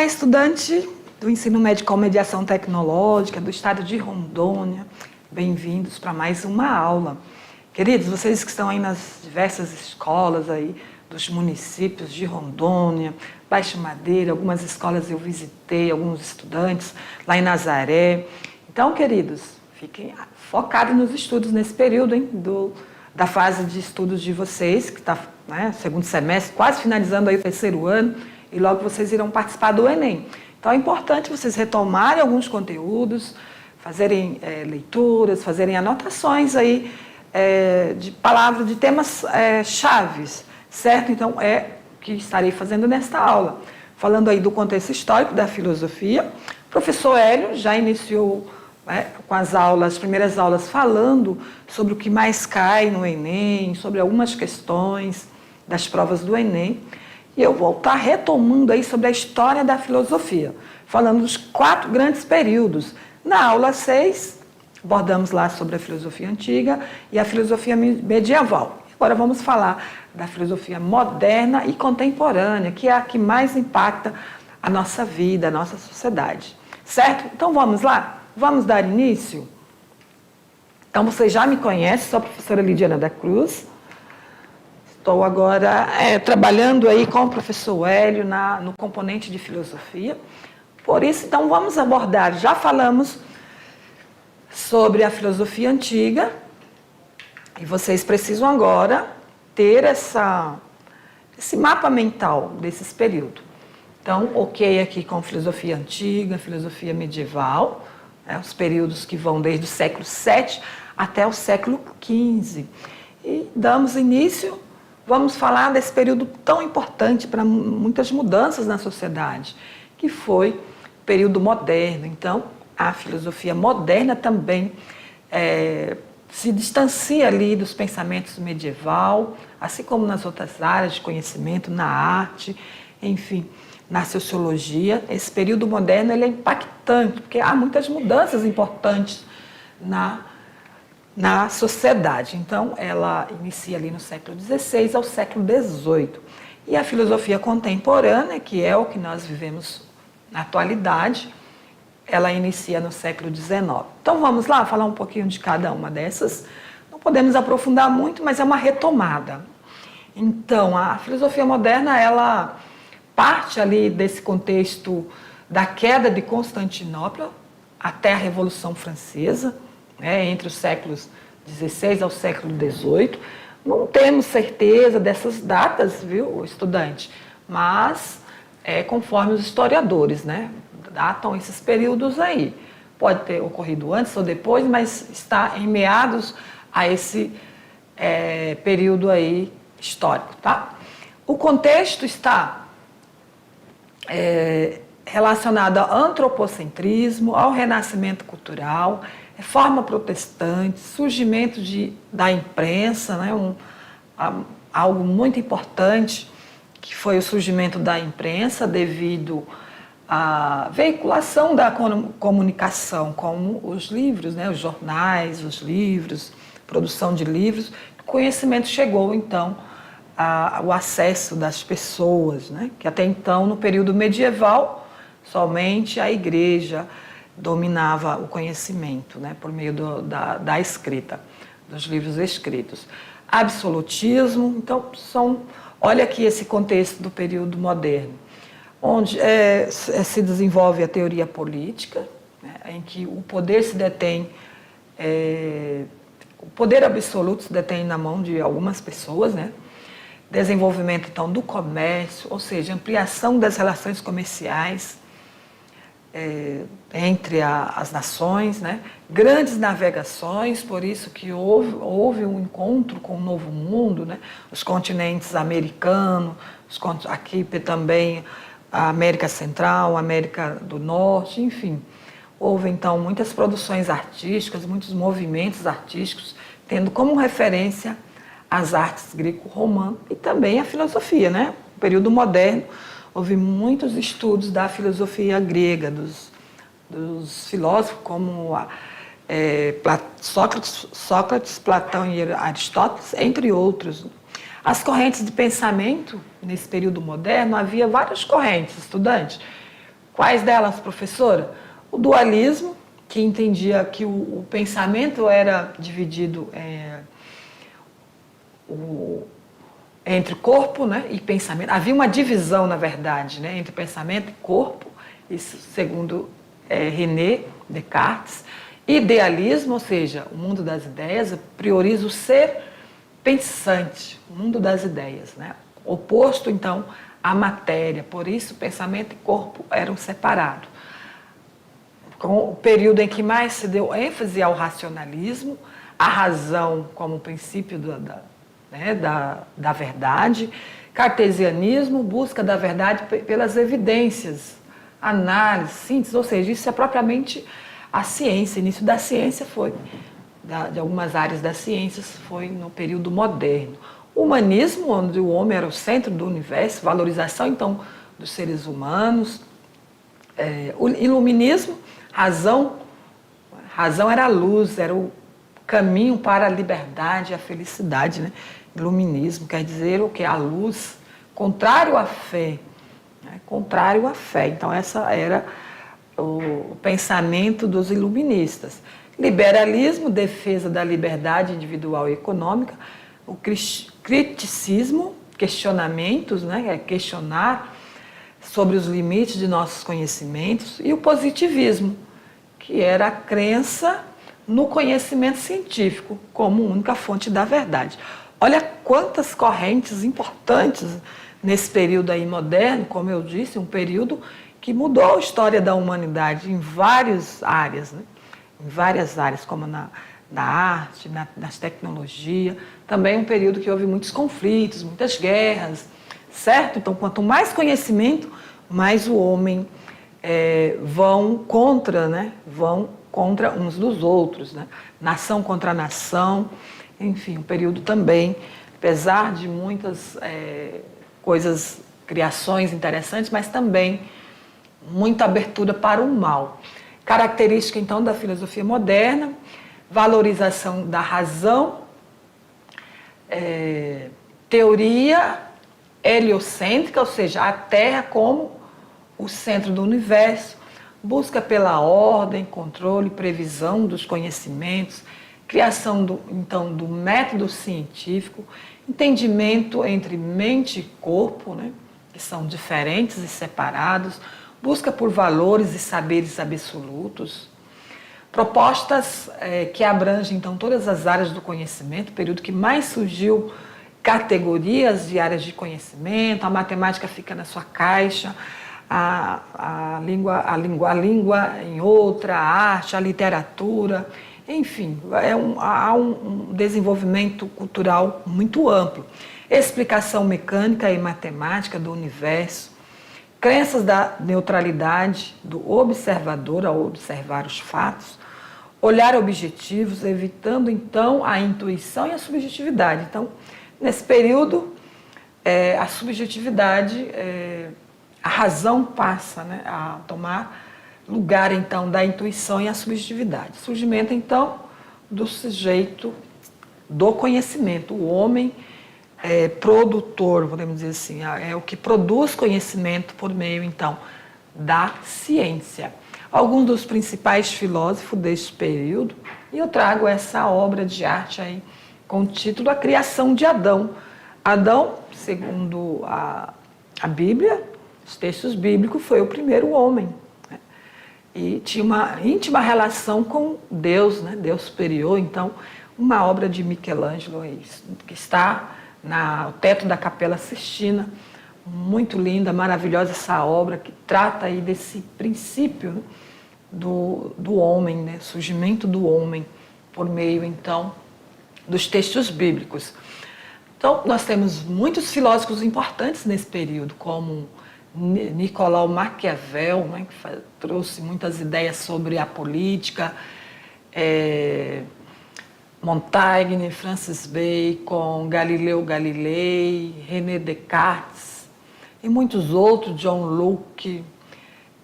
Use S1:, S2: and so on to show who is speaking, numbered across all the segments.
S1: estudante do Ensino Médio com Mediação Tecnológica do Estado de Rondônia, bem-vindos para mais uma aula. Queridos, vocês que estão aí nas diversas escolas aí dos municípios de Rondônia, Baixa Madeira, algumas escolas eu visitei, alguns estudantes lá em Nazaré. Então, queridos, fiquem focados nos estudos nesse período, hein, da fase de estudos de vocês, que está, né, segundo semestre, quase finalizando aí o terceiro ano, e logo vocês irão participar do Enem. Então é importante vocês retomarem alguns conteúdos, fazerem leituras, fazerem anotações aí de palavras, de temas chaves, certo? Então é o que estarei fazendo nesta aula. Falando aí do contexto histórico da filosofia, o professor Hélio já iniciou com as primeiras aulas falando sobre o que mais cai no Enem, sobre algumas questões das provas do Enem. E eu vou estar retomando aí sobre a história da filosofia, falando dos 4 grandes períodos. Na aula 6, abordamos lá sobre a filosofia antiga e a filosofia medieval. Agora vamos falar da filosofia moderna e contemporânea, que é a que mais impacta a nossa vida, a nossa sociedade. Certo? Então vamos lá? Vamos dar início? Então vocês já me conhecem, sou a professora Lidiana da Cruz. Estou agora trabalhando aí com o professor Hélio no componente de filosofia. Por isso, então, vamos abordar. Já falamos sobre a filosofia antiga e vocês precisam agora ter esse mapa mental desses períodos. Então, ok aqui com filosofia antiga, filosofia medieval, os períodos que vão desde o século VII até o século XV. E damos início. Vamos falar desse período tão importante para muitas mudanças na sociedade, que foi o período moderno. Então, a filosofia moderna também se distancia ali dos pensamentos medieval, assim como nas outras áreas de conhecimento, na arte, enfim, na sociologia. Esse período moderno ele é impactante, porque há muitas mudanças importantes na sociedade. Então, ela inicia ali no século XVI ao século XVIII. E a filosofia contemporânea, que é o que nós vivemos na atualidade, ela inicia no século XIX. Então, vamos lá falar um pouquinho de cada uma dessas. Não podemos aprofundar muito, mas é uma retomada. Então, a filosofia moderna, ela parte ali desse contexto da queda de Constantinopla até a Revolução Francesa, entre os séculos XVI ao século XVIII. Não temos certeza dessas datas, viu, estudante? Mas conforme os historiadores, datam esses períodos aí. Pode ter ocorrido antes ou depois, mas está em meados a esse período aí histórico, tá? O contexto está relacionado ao antropocentrismo, ao renascimento cultural, reforma protestante, surgimento da imprensa, algo muito importante, que foi o surgimento da imprensa devido à veiculação da comunicação, como os livros, os jornais, os livros, produção de livros. O conhecimento chegou, então, ao acesso das pessoas, que até então, no período medieval, somente a igreja dominava o conhecimento, por meio da escrita, dos livros escritos. Absolutismo, então, olha aqui esse contexto do período moderno, onde se desenvolve a teoria política, em que o poder se detém, o poder absoluto se detém na mão de algumas pessoas, Desenvolvimento, então, do comércio, ou seja, ampliação das relações comerciais, entre as nações, grandes navegações, por isso que houve um encontro com o Novo Mundo, os continentes americanos, aqui também a América Central, a América do Norte, enfim. Houve, então, muitas produções artísticas, muitos movimentos artísticos, tendo como referência as artes greco-romanas e também a filosofia, O período moderno, houve muitos estudos da filosofia grega, dos filósofos como Sócrates, Platão e Aristóteles, entre outros. As correntes de pensamento, nesse período moderno, havia várias correntes, estudantes. Quais delas, professora? O dualismo, que entendia que o pensamento era dividido entre corpo, né, e pensamento. Havia uma divisão, na verdade, né, entre pensamento e corpo, isso segundo René Descartes. Idealismo, ou seja, o mundo das ideias, prioriza o ser pensante, o mundo das ideias, né, oposto, então, à matéria. Por isso, pensamento e corpo eram separados. Com o período em que mais se deu ênfase ao racionalismo, a razão como princípio da verdade, cartesianismo, busca da verdade pelas evidências, análise, síntese, ou seja, isso é propriamente a ciência. O início da ciência foi, de algumas áreas das ciências, foi no período moderno. O humanismo, onde o homem era o centro do universo, valorização, então, dos seres humanos. O iluminismo, razão era a luz, era o caminho para a liberdade e a felicidade, né? Iluminismo quer dizer o que? A luz, contrário à fé, né? Contrário à fé. Então, essa era o pensamento dos iluministas. Liberalismo, defesa da liberdade individual e econômica. O criticismo, questionamentos, né? Questionar sobre os limites de nossos conhecimentos. E o positivismo, que era a crença no conhecimento científico como única fonte da verdade. Olha quantas correntes importantes nesse período aí moderno, como eu disse, um período que mudou a história da humanidade em várias áreas, né? Em várias áreas, como na arte, nas tecnologias. Também um período que houve muitos conflitos, muitas guerras, certo? Então, quanto mais conhecimento, mais o homem vão contra, né? Vão contra uns dos outros, né? Nação contra nação, enfim, um período também, apesar de muitas coisas, criações interessantes, mas também muita abertura para o mal. Característica, então, da filosofia moderna, valorização da razão, teoria heliocêntrica, ou seja, a Terra como o centro do universo, busca pela ordem, controle, previsão dos conhecimentos, criação do método científico, entendimento entre mente e corpo, né, que são diferentes e separados, busca por valores e saberes absolutos, propostas que abrangem então todas as áreas do conhecimento, período que mais surgiu categorias de áreas de conhecimento, a matemática fica na sua caixa, a língua em outra, a arte, a literatura, enfim, há um desenvolvimento cultural muito amplo. Explicação mecânica e matemática do universo, crenças da neutralidade do observador ao observar os fatos, olhar objetivos, evitando então a intuição e a subjetividade. Então, nesse período, a subjetividade, a razão passa, né, a tomar lugar então da intuição e a subjetividade. Surgimento então do sujeito do conhecimento, o homem produtor, podemos dizer assim, é o que produz conhecimento por meio então da ciência. Alguns dos principais filósofos deste período, e eu trago essa obra de arte aí com o título A Criação de Adão. Adão, segundo a Bíblia, os textos bíblicos, foi o primeiro homem, né? E tinha uma íntima relação com Deus, né? Deus superior. Então, uma obra de Michelangelo que está no teto da Capela Sistina, muito linda, maravilhosa essa obra, que trata aí desse princípio, né, do homem, né? Surgimento do homem por meio, então, dos textos bíblicos. Então, nós temos muitos filósofos importantes nesse período, como Nicolau Maquiavel, né, que trouxe muitas ideias sobre a política, Montaigne, Francis Bacon, Galileu Galilei, René Descartes e muitos outros, John Locke,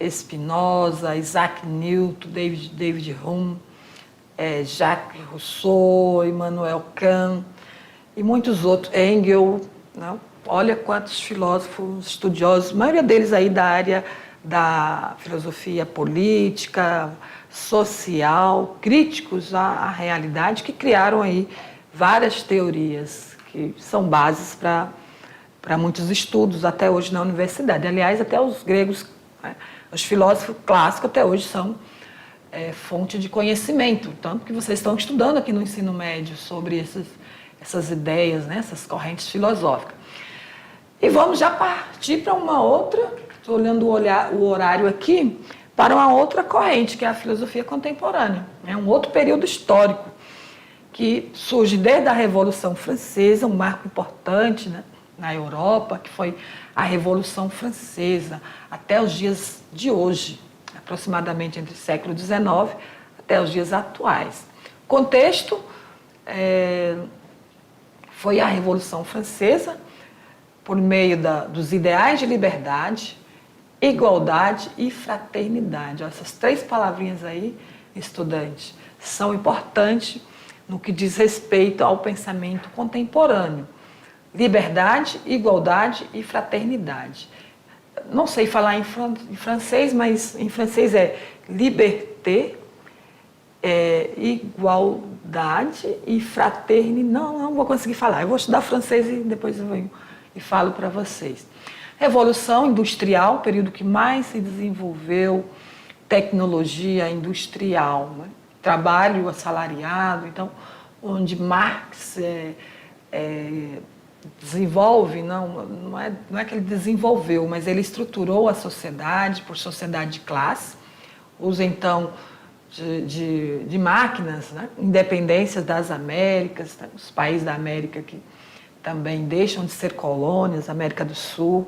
S1: Spinoza, Isaac Newton, David Hume, Jacques Rousseau, Immanuel Kant e muitos outros, Engels, né? Olha quantos filósofos estudiosos, a maioria deles aí da área da filosofia política, social, críticos à realidade, que criaram aí várias teorias que são bases para muitos estudos até hoje na universidade. Aliás, até os gregos, né, os filósofos clássicos até hoje são fonte de conhecimento, tanto que vocês estão estudando aqui no ensino médio sobre essas ideias, né, essas correntes filosóficas. E vamos já partir para uma outra, estou olhando o horário aqui, para uma outra corrente, que é a filosofia contemporânea. É um outro período histórico, que surge desde a Revolução Francesa, um marco importante, né, na Europa, que foi a Revolução Francesa, até os dias de hoje, aproximadamente entre o século XIX até os dias atuais. O contexto foi a Revolução Francesa, por meio dos ideais de liberdade, igualdade e fraternidade. Essas três palavrinhas aí, estudante, são importantes no que diz respeito ao pensamento contemporâneo. Liberdade, igualdade e fraternidade. Não sei falar em francês, mas em francês é liberté, igualdade e fraternidade. Não vou conseguir falar. Eu vou estudar francês e depois eu venho e falo para vocês. Revolução Industrial, período que mais se desenvolveu tecnologia industrial, né? Trabalho assalariado, então, onde Marx desenvolve, não é que ele desenvolveu, mas ele estruturou a sociedade por sociedade de classe, usa então de máquinas, né? Independências das Américas, né? Os países da América que também deixam de ser colônias, América do Sul,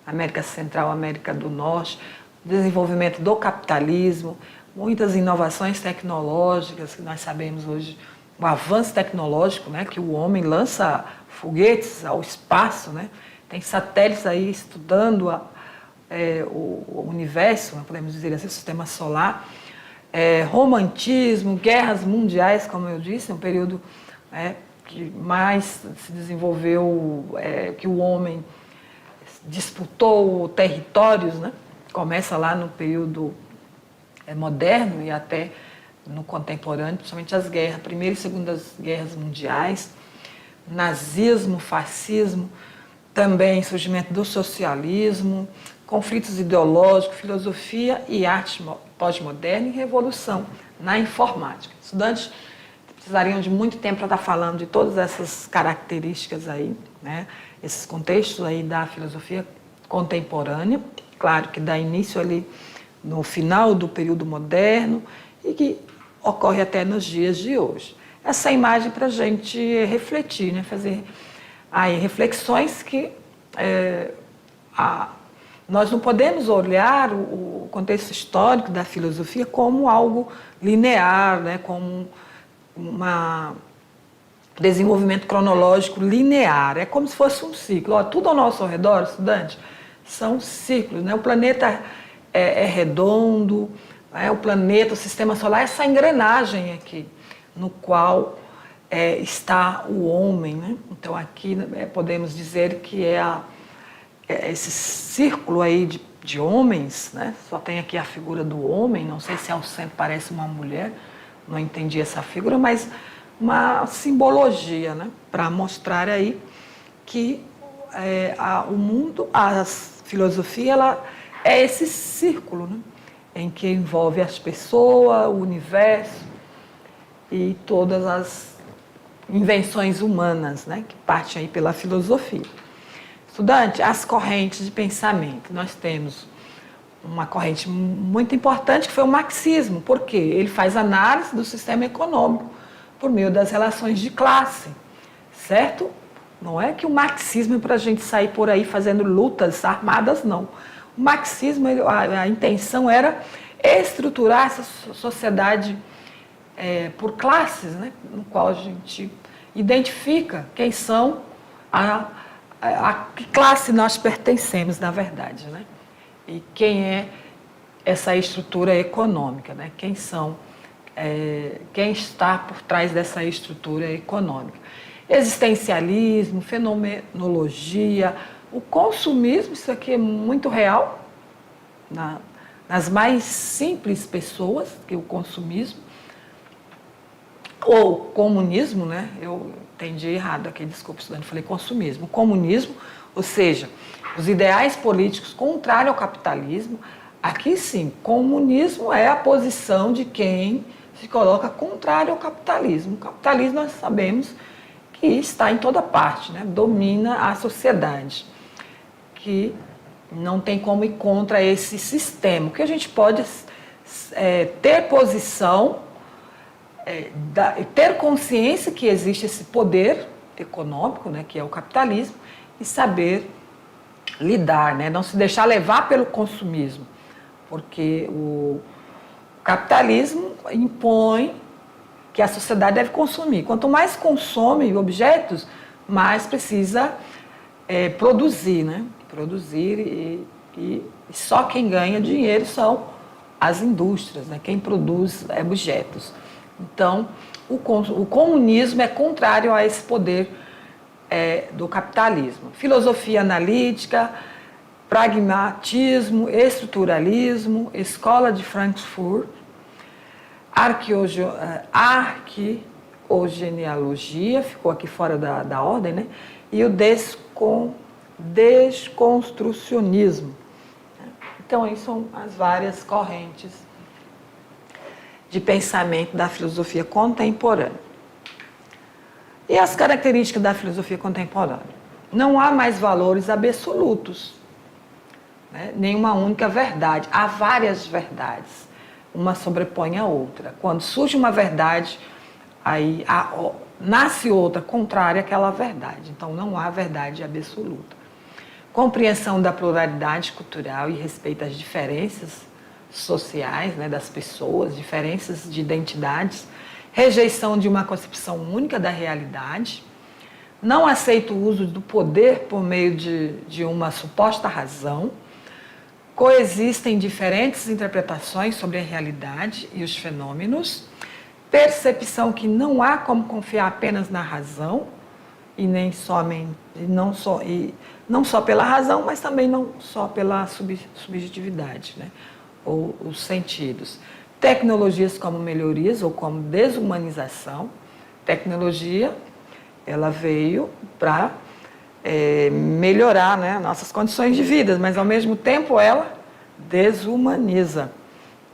S1: América Central, América do Norte, desenvolvimento do capitalismo, muitas inovações tecnológicas, que nós sabemos hoje, o avanço tecnológico, né, que o homem lança foguetes ao espaço, né, tem satélites aí estudando o universo, podemos dizer assim, o sistema solar, romantismo, guerras mundiais, como eu disse, um período que mais se desenvolveu, que o homem disputou territórios, né? Começa lá no período moderno e até no contemporâneo, principalmente as guerras, Primeira e Segunda Guerras Mundiais, nazismo, fascismo, também surgimento do socialismo, conflitos ideológicos, filosofia e arte pós-moderna e revolução na informática. Estudantes precisariam de muito tempo para estar falando de todas essas características aí, né? Esses contextos aí da filosofia contemporânea, claro que dá início ali no final do período moderno e que ocorre até nos dias de hoje. Essa imagem para a gente refletir, né? Fazer aí reflexões que nós não podemos olhar o contexto histórico da filosofia como algo linear, né? Como um desenvolvimento cronológico linear. É como se fosse um ciclo. Tudo ao nosso redor, estudante, são ciclos, né? O planeta é redondo, o planeta, o sistema solar, essa engrenagem aqui, no qual está o homem, né? Então aqui podemos dizer que esse círculo aí de homens, né? Só tem aqui a figura do homem, não sei se ao centro parece uma mulher, não entendi essa figura, mas uma simbologia, né? Para mostrar aí que o mundo, a filosofia, ela é esse círculo, né? Em que envolve as pessoas, o universo e todas as invenções humanas, né? Que partem aí pela filosofia. Estudante, as correntes de pensamento. Nós temos uma corrente muito importante que foi o marxismo, porque ele faz análise do sistema econômico por meio das relações de classe, certo? Não é que o marxismo é para a gente sair por aí fazendo lutas armadas, não. O marxismo, a intenção era estruturar essa sociedade por classes, né? No qual a gente identifica quem são, a que classe nós pertencemos, na verdade, né? E quem é essa estrutura econômica, né? Quem são, quem está por trás dessa estrutura econômica. Existencialismo, fenomenologia, o consumismo, isso aqui é muito real, nas mais simples pessoas, que o consumismo, ou comunismo, né? Eu entendi errado aqui, desculpa, estudante, falei consumismo. O comunismo, ou seja, os ideais políticos contrários ao capitalismo. Aqui sim, comunismo é a posição de quem se coloca contrário ao capitalismo. O capitalismo nós sabemos que está em toda parte, né? Domina a sociedade, que não tem como ir contra esse sistema. O que a gente pode ter posição, ter consciência que existe esse poder econômico, né, que é o capitalismo, e saber lidar, né, não se deixar levar pelo consumismo, porque o capitalismo impõe que a sociedade deve consumir. Quanto mais consome objetos, mais precisa produzir, né? Produzir e só quem ganha dinheiro são as indústrias, né? Quem produz objetos. Então, o comunismo é contrário a esse poder do capitalismo. Filosofia analítica, pragmatismo, estruturalismo, escola de Frankfurt, arqueogenealogia, ficou aqui fora da ordem, né? E o desconstrucionismo. Então, aí são as várias correntes de pensamento da filosofia contemporânea. E as características da filosofia contemporânea? Não há mais valores absolutos, né? Nenhuma única verdade. Há várias verdades. Uma sobrepõe a outra. Quando surge uma verdade, aí nasce outra contrária àquela verdade. Então, não há verdade absoluta. Compreensão da pluralidade cultural e respeito às diferenças sociais, né, das pessoas, diferenças de identidades, rejeição de uma concepção única da realidade, não aceita o uso do poder por meio de uma suposta razão, coexistem diferentes interpretações sobre a realidade e os fenômenos, percepção que não há como confiar apenas na razão, e não só pela razão, mas também não só pela subjetividade, né? Ou os sentidos. Tecnologias como melhorias ou como desumanização. Tecnologia, ela veio para melhorar, né, nossas condições de vida, mas ao mesmo tempo ela desumaniza.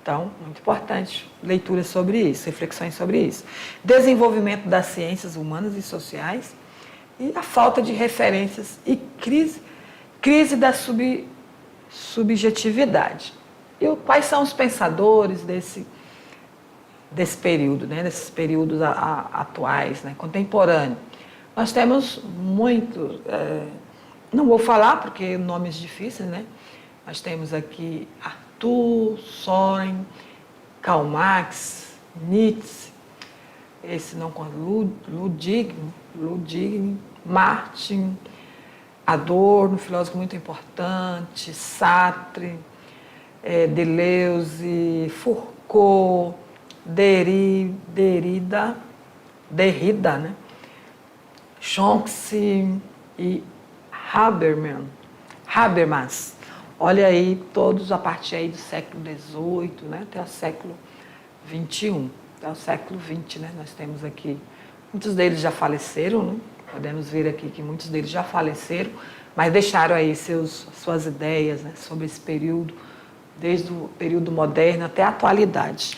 S1: Então, muito importante leitura sobre isso, reflexões sobre isso. Desenvolvimento das ciências humanas e sociais e a falta de referências e crise da subjetividade. E quais são os pensadores desse período, né, desses períodos atuais, né, contemporâneos? Nós temos muito, não vou falar porque nomes difíceis, né? Nós temos aqui Arthur, Soren, Karl Marx, Nietzsche, esse não Ludwig, Martin, Adorno, filósofo muito importante, Sartre, Deleuze, Foucault, Derrida, né? Chomsky e Habermas. Olha aí, todos a partir aí do século XVIII, né, até o século XXI, até o século XX, né, nós temos aqui, muitos deles já faleceram, né, podemos ver aqui que muitos deles já faleceram, mas deixaram aí suas ideias, né, sobre esse período, desde o período moderno até a atualidade.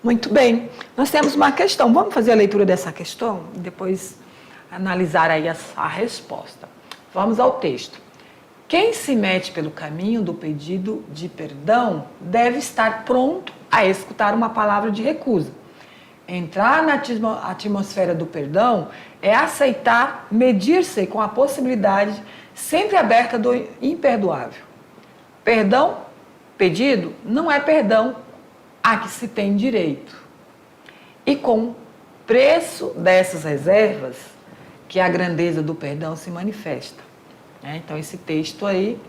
S1: Muito bem, nós temos uma questão, vamos fazer a leitura dessa questão e depois analisar aí a resposta. Vamos ao texto. Quem se mete pelo caminho do pedido de perdão deve estar pronto a escutar uma palavra de recusa. Entrar na atmosfera do perdão é aceitar medir-se com a possibilidade sempre aberta do imperdoável. Perdão pedido não é perdão a que se tem direito. E com preço dessas reservas que a grandeza do perdão se manifesta. Então, esse texto aí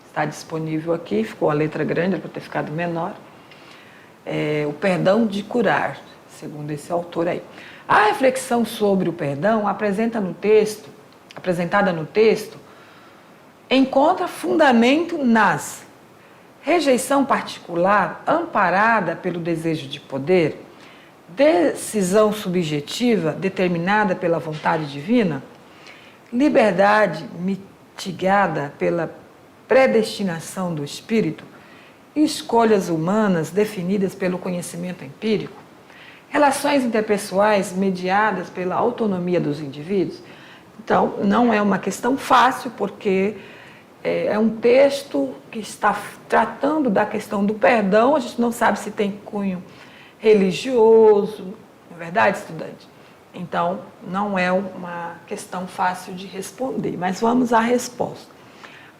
S1: está disponível aqui, ficou a letra grande, era para ter ficado menor. O perdão de curar, segundo esse autor aí. A reflexão sobre o perdão apresentada no texto, encontra fundamento nas rejeição particular amparada pelo desejo de poder, decisão subjetiva determinada pela vontade divina, liberdade mitigada pela predestinação do espírito, escolhas humanas definidas pelo conhecimento empírico, relações interpessoais mediadas pela autonomia dos indivíduos. Então, não é uma questão fácil, porque é um texto que está tratando da questão do perdão. A gente não sabe se tem cunho religioso, não é verdade, estudante? Então, não é uma questão fácil de responder, mas vamos à resposta.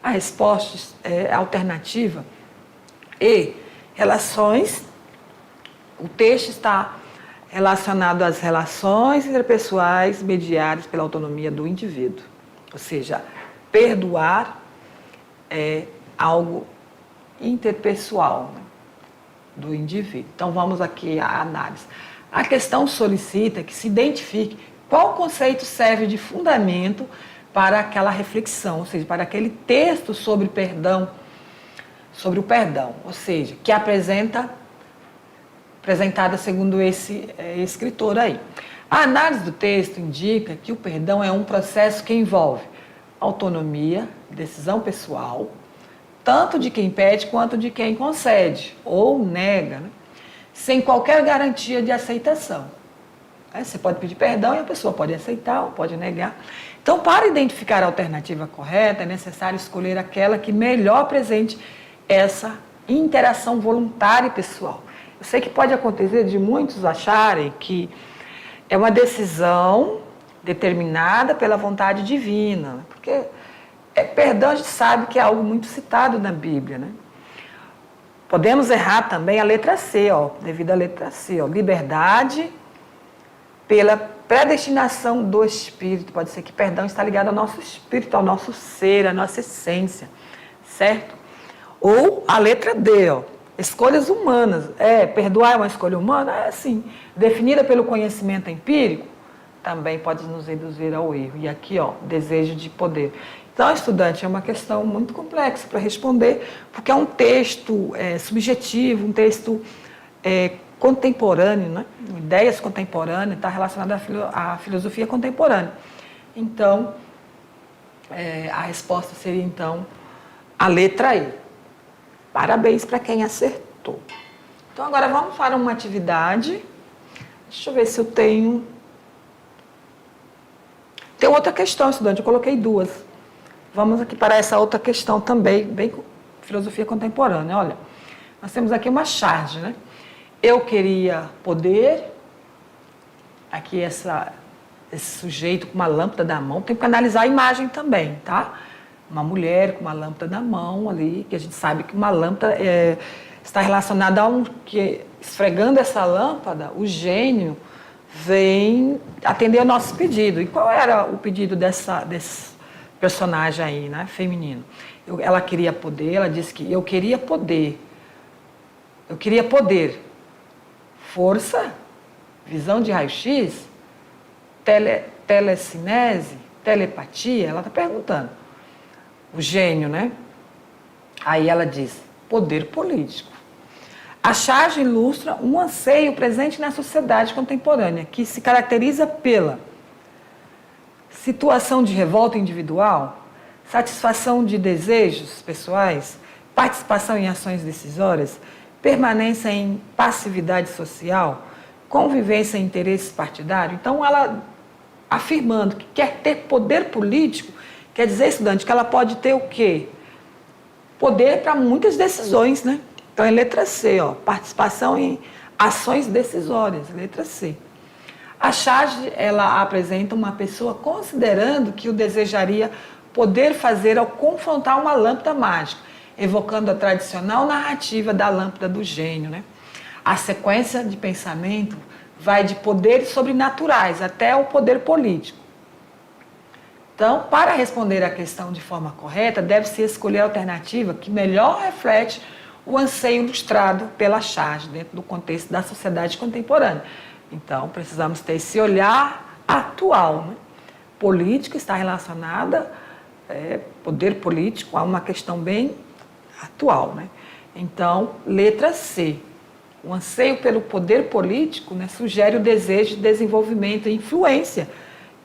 S1: A resposta é alternativa e relações. O texto está relacionado às relações interpessoais mediadas pela autonomia do indivíduo. Ou seja, perdoar é algo interpessoal, né, do indivíduo. Então, vamos aqui à análise. A questão solicita que se identifique qual conceito serve de fundamento para aquela reflexão, ou seja, para aquele texto sobre perdão, sobre o perdão, ou seja, que apresentada segundo esse escritor aí. A análise do texto indica que o perdão é um processo que envolve autonomia, decisão pessoal, tanto de quem pede quanto de quem concede ou nega, né, sem qualquer garantia de aceitação. Você pode pedir perdão e a pessoa pode aceitar ou pode negar. Então, para identificar a alternativa correta, é necessário escolher aquela que melhor apresente essa interação voluntária e pessoal. Eu sei que pode acontecer de muitos acharem que é uma decisão determinada pela vontade divina, porque perdão a gente sabe que é algo muito citado na Bíblia, né? Podemos errar também a letra C, devido à letra C, liberdade pela predestinação do espírito. Pode ser que perdão está ligado ao nosso espírito, ao nosso ser, à nossa essência, certo? Ou a letra D, escolhas humanas. Perdoar é uma escolha humana? É sim. Definida pelo conhecimento empírico, também pode nos induzir ao erro. E aqui, desejo de poder. Então, estudante, é uma questão muito complexa para responder, porque é um texto subjetivo, um texto contemporâneo, né? Ideias contemporâneas, está relacionado à filosofia contemporânea. Então, a resposta seria, então, a letra E. Parabéns para quem acertou. Então, agora vamos para uma atividade. Deixa eu ver se eu tenho... Tem outra questão, estudante, eu coloquei duas. Vamos aqui para essa outra questão também, bem filosofia contemporânea. Olha, nós temos aqui uma charge, né? Eu queria poder, aqui esse sujeito com uma lâmpada na mão, tem que analisar a imagem também, tá? Uma mulher com uma lâmpada na mão ali, que a gente sabe que uma lâmpada está relacionada a que, esfregando essa lâmpada, o gênio vem atender ao nosso pedido. E qual era o pedido desse personagem aí, né, feminino? Ela queria poder, ela disse que eu queria poder, força, visão de raio-x, telecinese, telepatia. Ela está perguntando. O gênio, né? Aí ela diz, poder político. A charge ilustra um anseio presente na sociedade contemporânea, que se caracteriza pela situação de revolta individual, satisfação de desejos pessoais, participação em ações decisórias, permanência em passividade social, convivência em interesses partidários. Então, ela afirmando que quer ter poder político, quer dizer, estudante, que ela pode ter o quê? Poder para muitas decisões, né? Então, é letra C, participação em ações decisórias, letra C. A charge, ela apresenta uma pessoa considerando que o desejaria poder fazer ao confrontar uma lâmpada mágica, evocando a tradicional narrativa da lâmpada do gênio, né? A sequência de pensamento vai de poderes sobrenaturais até o poder político. Então, para responder à questão de forma correta, deve-se escolher a alternativa que melhor reflete o anseio ilustrado pela charge dentro do contexto da sociedade contemporânea. Então, precisamos ter esse olhar atual, né? Política está relacionada, poder político, a uma questão bem atual, né? Então, letra C. O anseio pelo poder político, né, sugere o desejo de desenvolvimento e influência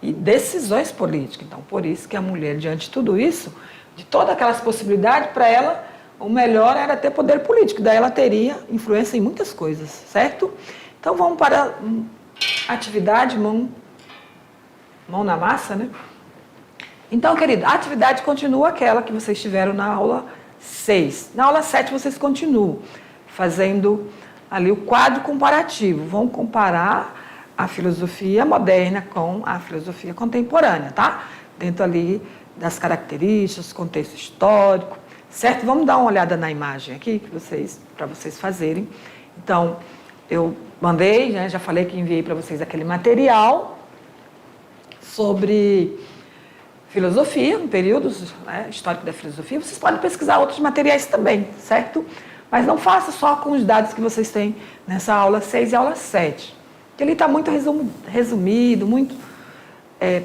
S1: e decisões políticas. Então, por isso que a mulher, diante de tudo isso, de todas aquelas possibilidades, para ela, o melhor era ter poder político. Daí ela teria influência em muitas coisas, certo? Então, vamos para a atividade, mão na massa, né? Então, querida, a atividade continua aquela que vocês tiveram na aula 6. Na aula 7, vocês continuam fazendo ali o quadro comparativo. Vão comparar a filosofia moderna com a filosofia contemporânea, tá? Dentro ali das características, contexto histórico, certo? Vamos dar uma olhada na imagem aqui para vocês fazerem. Então, eu mandei, né, já falei que enviei para vocês aquele material sobre filosofia, no período, né, histórico da filosofia. Vocês podem pesquisar outros materiais também, certo? Mas não faça só com os dados que vocês têm nessa aula 6 e aula 7. Porque ele está muito resumido, muito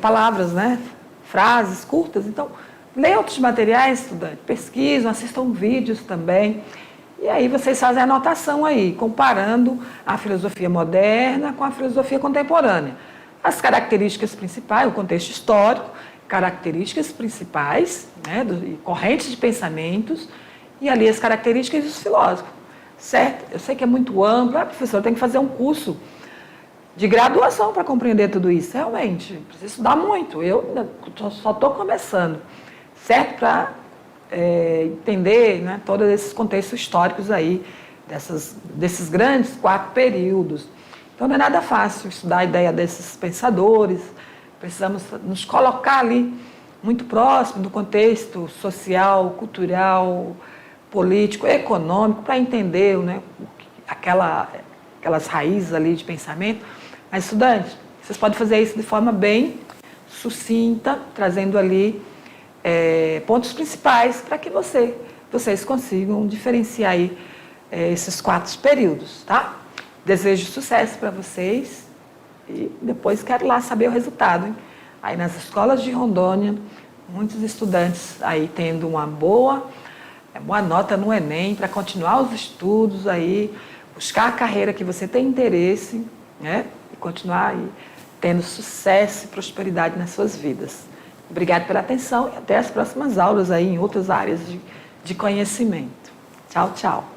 S1: palavras, né? Frases curtas. Então, leia outros materiais, estudante, pesquisam, assistam vídeos também. E aí vocês fazem a anotação aí, comparando a filosofia moderna com a filosofia contemporânea. As características principais, o contexto histórico, características principais, né, correntes de pensamentos, e ali as características dos filósofos, certo? Eu sei que é muito amplo, professor, tem que fazer um curso de graduação para compreender tudo isso, realmente, precisa estudar muito, eu só estou começando, certo? Para entender, né, todos esses contextos históricos aí, desses grandes 4 períodos. Então não é nada fácil estudar a ideia desses pensadores, precisamos nos colocar ali muito próximo do contexto social, cultural, político, econômico, para entender, né, aquelas raízes ali de pensamento. Mas, estudantes, vocês podem fazer isso de forma bem sucinta, trazendo ali pontos principais para que vocês consigam diferenciar aí esses 4 períodos, tá? Desejo sucesso para vocês e depois quero lá saber o resultado, hein? Aí nas escolas de Rondônia, muitos estudantes aí tendo uma boa nota no Enem para continuar os estudos aí, buscar a carreira que você tem interesse, né? E continuar aí tendo sucesso e prosperidade nas suas vidas. Obrigada pela atenção e até as próximas aulas aí em outras áreas de conhecimento. Tchau, tchau.